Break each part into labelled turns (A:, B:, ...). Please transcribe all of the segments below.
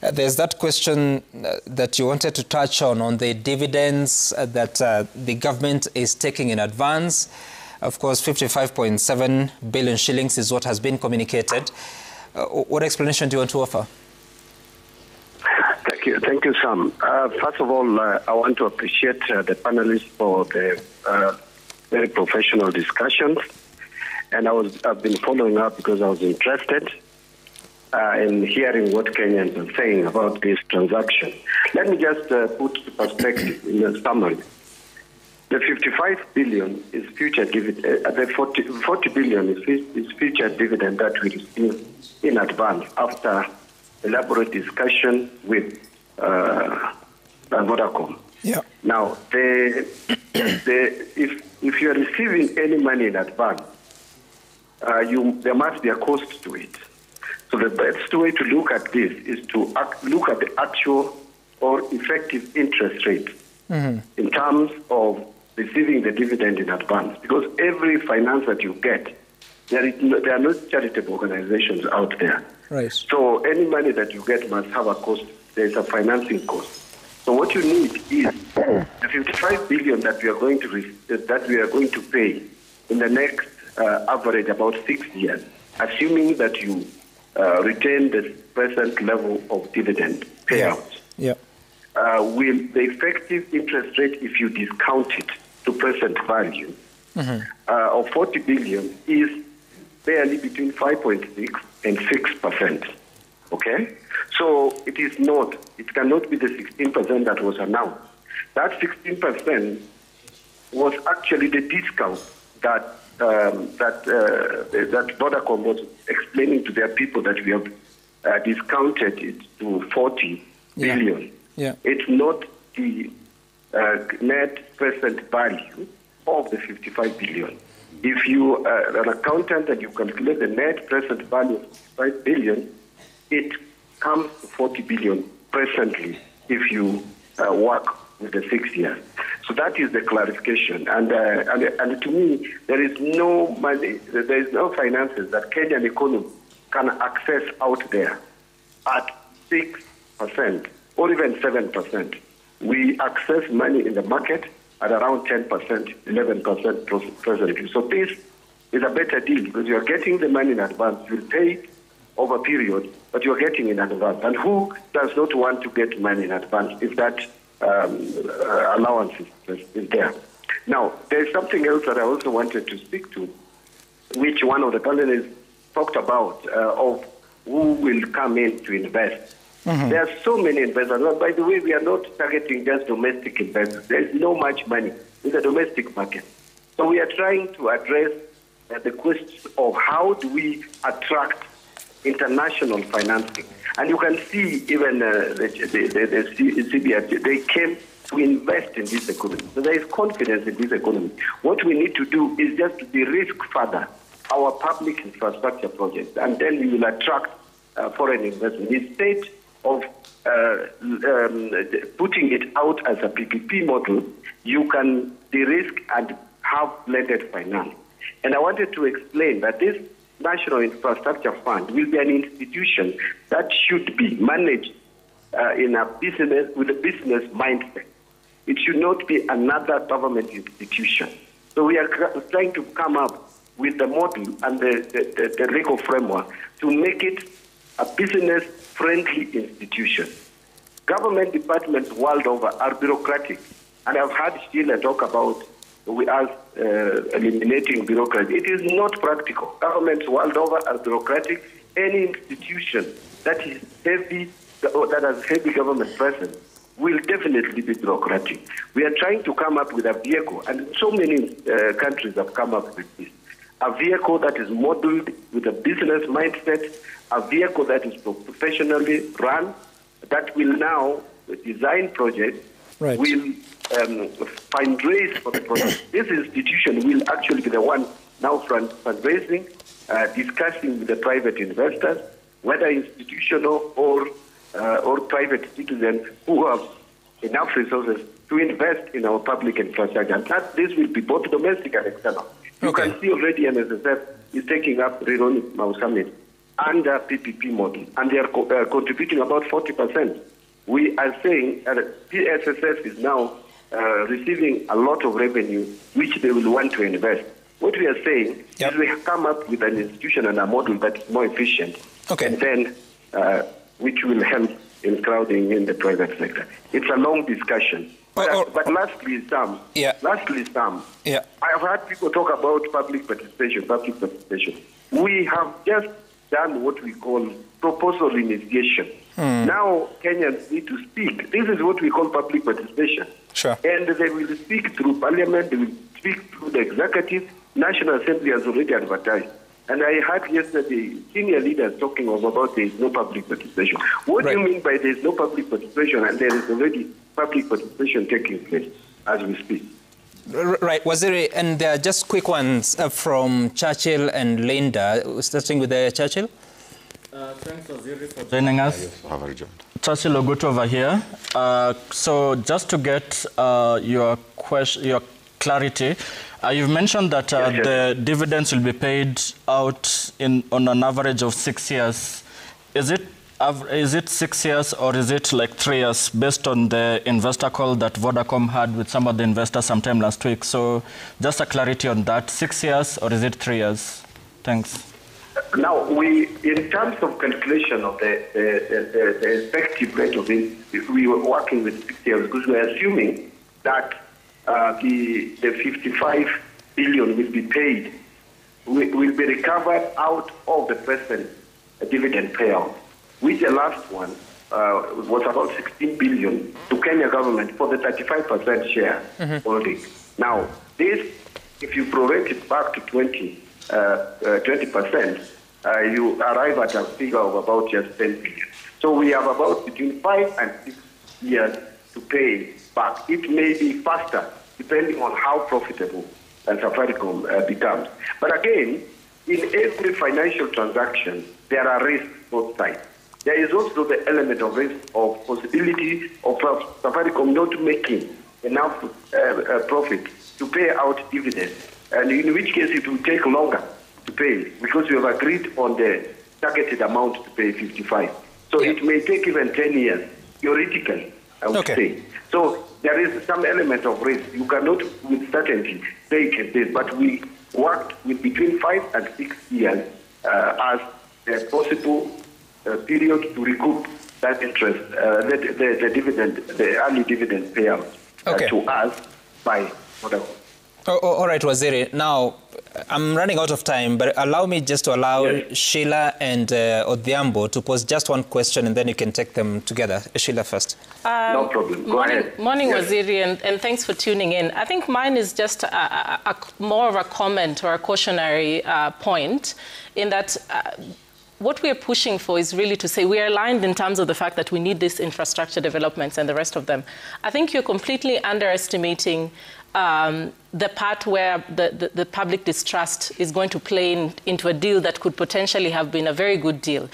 A: There's that question that you wanted to touch on the dividends that the government is taking in advance. Of course, 55.7 billion shillings is what has been communicated. What explanation do you want to offer?
B: Thank you, Sam. First of all, I want to appreciate the panelists for the very professional discussions. And I've been following up because I was interested in hearing what Kenyans are saying about this transaction. Let me just put the perspective in a summary. The 55 billion is future dividend. The 40 billion is future dividend that we receive in advance after elaborate discussion with Vodacom.
A: Yeah.
B: Now, if you are receiving any money in advance, there must be a cost to it. So the best way to look at this is to look at the actual or effective interest rate in terms of receiving the dividend in advance. Because every finance that you get, there are no charitable organizations out there.
A: Right.
B: So any money that you get must have a cost. There is a financing cost. So what you need is the 55 billion that we are going to pay in the next average about 6 years, assuming that you retain the present level of dividend payouts.
A: Yeah.
B: Will the effective interest rate, if you discount it to present value, of 40 billion is barely between 5.6 and 6%. Okay? So it cannot be the 16% that was announced. That 16% was actually the discount that Vodacom was explaining to their people, that we have discounted it to 40 billion.
A: Yeah.
B: It's not the net present value of the 55 billion. If you are an accountant and you calculate the net present value of 55 billion, it comes to 40 billion presently if you work with the 6 years. So that is the clarification. And to me, there is no money, there is no finances that Kenyan economy can access out there at 6% or even 7%. We access money in the market at around 10%, 11% presently. So this is a better deal because you are getting the money in advance. You will pay it over a period, but you are getting in advance. And who does not want to get money in advance if that allowance is there? Now, there is something else that I also wanted to speak to, which one of the panelists talked about, of who will come in to invest. There are so many investors. Well, by the way, we are not targeting just domestic investors. There is no much money in the domestic market. So we are trying to address the question of how do we attract international financing. And you can see even the CBI, they came to invest in this economy. So there is confidence in this economy. What we need to do is just to de-risk further our public infrastructure projects, and then we will attract foreign investment. Instead of putting it out as a PPP model, you can de-risk and have blended finance. And I wanted to explain that this National Infrastructure Fund will be an institution that should be managed in a business with a business mindset. It should not be another government institution. So we are trying to come up with the model and the legal framework to make it a business-friendly institution. Government departments world over are bureaucratic, and I've heard Sheila talk about us eliminating bureaucracy. It is not practical. Governments world over are bureaucratic. Any institution that is heavy, that has heavy government presence, will definitely be bureaucratic. We are trying to come up with a vehicle, and so many countries have come up with this. A vehicle that is modeled with a business mindset, a vehicle that is professionally run, that will now design projects, will fundraise for the project. This institution will actually be the one now fundraising, discussing with the private investors, whether institutional or private citizens who have enough resources to invest in our public infrastructure. And this will be both domestic and external. You can see already NSSF is taking up Rironi Mau Summit under PPP model, and they are contributing about 40%. We are saying PSSF is now receiving a lot of revenue, which they will want to invest. What we are saying is we have come up with an institution and a model that is more efficient, and then which will help in crowding in the private sector. It's a long discussion. But lastly, Sam, I have heard people talk about public participation. We have just done what we call proposal initiation. Now Kenyans need to speak. This is what we call public participation.
A: Sure.
B: And they will speak through parliament, they will speak through the executive. National Assembly has already advertised. And I heard yesterday senior leaders talking about there is no public participation. What do you mean by there is no public participation and there is already public participation taking place as we speak?
A: Right, Waziri, and just quick ones from Churchill and Linda. Starting with Churchill.
C: Thanks, Waziri, for joining us. Churchill Ogutu over here. So just to get your clarity, you've mentioned that the dividends will be paid out on an average of 6 years. Is it 6 years or is it like 3 years based on the investor call that Vodacom had with some of the investors sometime last week? So just a clarity on that, 6 years or is it 3 years? Thanks.
B: Now, in terms of calculation of the effective rate of it, we were working with 6 years because we are assuming that the 55 billion will be paid, will be recovered out of the present dividend payout, which the last one was about 16 billion to Kenya government for the 35% share holding. Now, this, if you prorate it back to 20%, you arrive at a figure of about just 10 billion. So we have about between 5 and 6 years to pay back. It may be faster, depending on how profitable Safaricom becomes. But again, in every financial transaction, there are risks both sides. There is also the element of risk of possibility of Safaricom not making enough profit to pay out dividends, and in which case it will take longer to pay because we have agreed on the targeted amount to pay 55. So it may take even 10 years, theoretically, I would say. So there is some element of risk. You cannot with certainty say it is this, but we worked with between 5 and 6 years as a possible period to recoup that interest, the dividend, the early dividend payout to us by whatever.
A: All right, Waziri. Now, I'm running out of time, but allow me just to allow Sheila and Odhiambo to pose just one question, and then you can take them together. Sheila first.
B: No problem. Go ahead.
D: Morning, Waziri, and thanks for tuning in. I think mine is just more of a comment or a cautionary point in that what we are pushing for is really to say we are aligned in terms of the fact that we need these infrastructure developments and the rest of them. I think you're completely underestimating the part where the public distrust is going to play into a deal that could potentially have been a very good deal.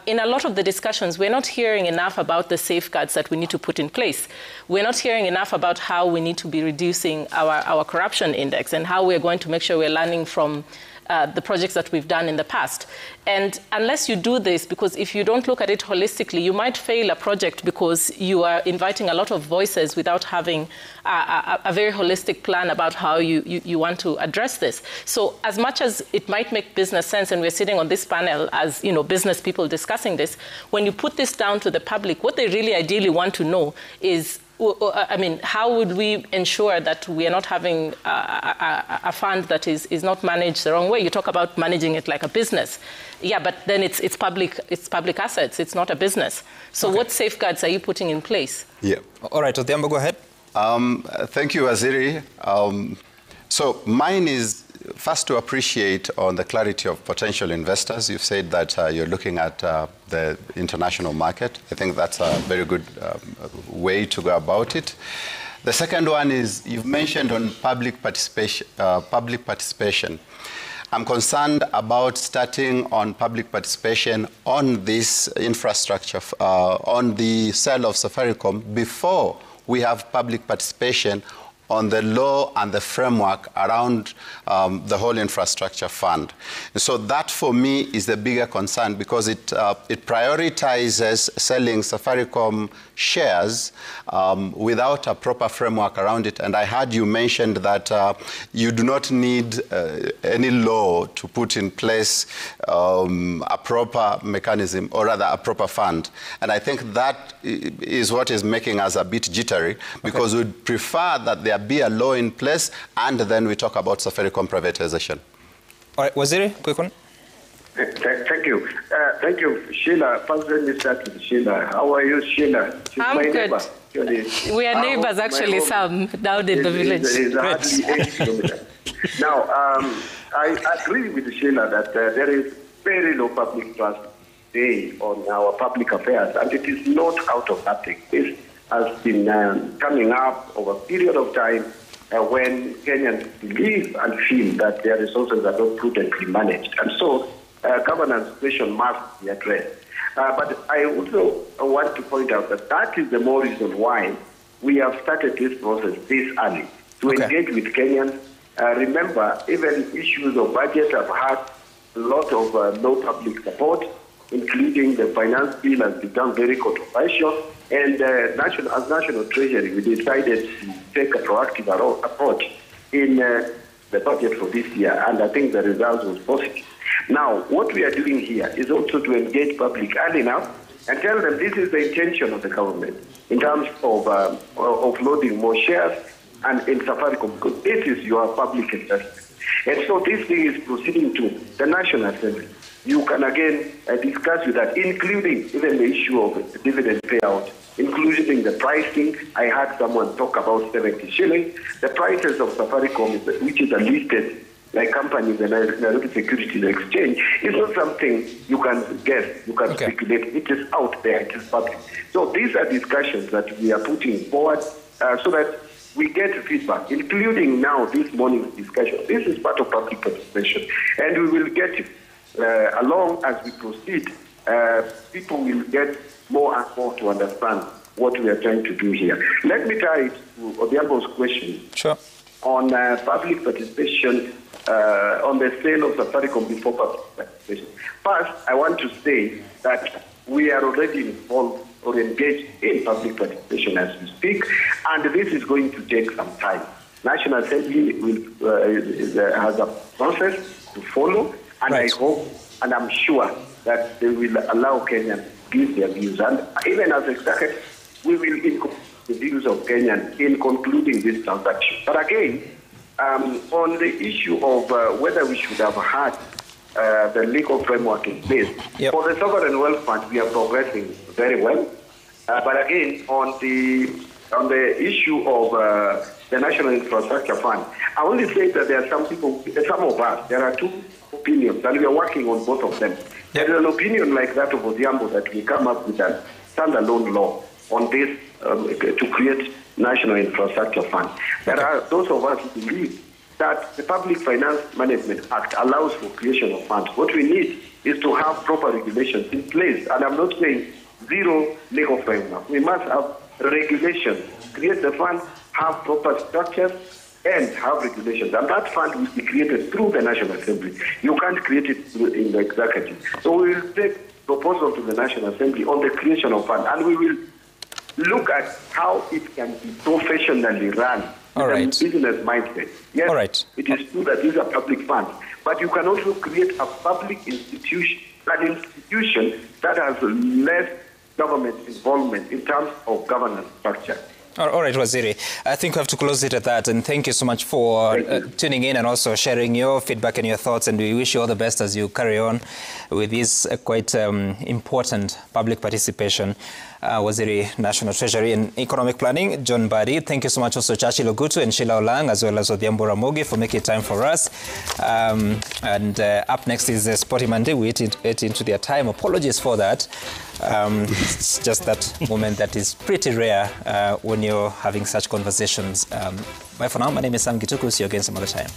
D: In a lot of the discussions, we're not hearing enough about the safeguards that we need to put in place. We're not hearing enough about how we need to be reducing our corruption index and how we're going to make sure we're learning from the projects that we've done in the past. And unless you do this, because if you don't look at it holistically, you might fail a project because you are inviting a lot of voices without having a very holistic plan about how you want to address this. So as much as it might make business sense, and we're sitting on this panel as business people discussing this, when you put this down to the public, what they really ideally want to know is, I mean, how would we ensure that we are not having a fund that is not managed the wrong way? You talk about managing it like a business. Yeah, but then it's public assets. It's not a business. So what safeguards are you putting in place?
E: Yeah.
A: All right, Odhiambo, go ahead.
E: Thank you, Waziri. So mine is first to appreciate on the clarity of potential investors. You've said that you're looking at the international market. I think that's a very good way to go about it. The second one is you've mentioned on public participation. I'm concerned about starting on public participation on this infrastructure, on the sale of Safaricom, before we have public participation on the law and the framework around the whole infrastructure fund. So that, for me, is the bigger concern, because it prioritizes selling Safaricom shares without a proper framework around it. And I heard you mentioned that you do not need any law to put in place a proper mechanism, or rather a proper fund. And I think that is what is making us a bit jittery, because we'd prefer that there be a law in place and then we talk about Safaricom privatization.
A: All right, Waziri, quick one.
B: Thank you. Thank you, Sheila. First, let me start with Sheila. How are you, Sheila? She's
D: I'm
B: my
D: good.
B: neighbor.
D: We are neighbors, actually, Sam, down in the village.
B: It's hardly 8 kilometers. Now, I agree with Sheila that there is very low public trust today on our public affairs, and it is not out of nothing. This has been coming up over a period of time when Kenyans believe and feel that their resources are not prudently managed. And so governance question must be addressed. But I also want to point out that that is the more reason why we have started this process this early, to engage with Kenyans. Remember, even issues of budget have had a lot of low public support, including the finance bill has become very controversial. And as National Treasury, we decided to take a proactive approach in the budget for this year, and I think the result was positive. Now, what we are doing here is also to engage public early enough and tell them this is the intention of the government in terms of offloading more shares and in Safaricom, because this is your public investment. And so this thing is proceeding to the National Assembly. You can again discuss with that, including even the issue of dividend payout, including the pricing. I heard someone talk about 70 shillings. The prices of Safaricom, which is a listed company in the Nairobi Securities Exchange, is not something you can guess, you can speculate. It is out there, it is public. So these are discussions that we are putting forward so that we get feedback, including now this morning's discussion. This is part of public participation, and we will get it. Along as we proceed, people will get more and more to understand what we are trying to do here. Let me tie it to Odhiambo's question on public participation, on the sale of Safaricom before public participation. First, I want to say that we are already involved or engaged in public participation as we speak, and this is going to take some time. National Assembly has a process to follow, and I hope and I'm sure that they will allow Kenyans to give their views. And even as executive, we will incorporate the views of Kenyans in concluding this transaction. But again, on the issue of whether we should have had the legal framework in place, for the Sovereign Wealth Fund, we are progressing very well. But again, on the issue of the National Infrastructure Fund, I only say that there are some people, some of us, there are two opinions, and we are working on both of them. There is an opinion like that of Odhiambo that we come up with a standalone law on this to create National Infrastructure Fund. There are those of us who believe that the Public Finance Management Act allows for creation of funds. What we need is to have proper regulations in place, and I'm not saying zero legal framework. We must have regulations, create the fund, have proper structures, and have regulations. And that fund will be created through the National Assembly. You can't create it in the executive. So we will take proposal to the National Assembly on the creation of fund, and we will look at how it can be professionally run with a business mindset. Yes, it is true that these are public funds, but you can also create a public institution, an institution that has less government involvement in terms of governance structure.
A: All right, Waziri. I think we have to close it at that. And thank you so much for tuning in and also sharing your feedback and your thoughts. And we wish you all the best as you carry on with this quite important public participation. Waziri, National Treasury and Economic Planning, John Mbadi. Thank you so much also Chachi Logutu and Sheila Olang, as well as Odhiambo Ramogi, for making time for us. Up next is Sporty Monday. We ate into their time. Apologies for that. It's just that moment that is pretty rare when you're having such conversations. Bye for now. My name is Sam Gituku. See you again some other time.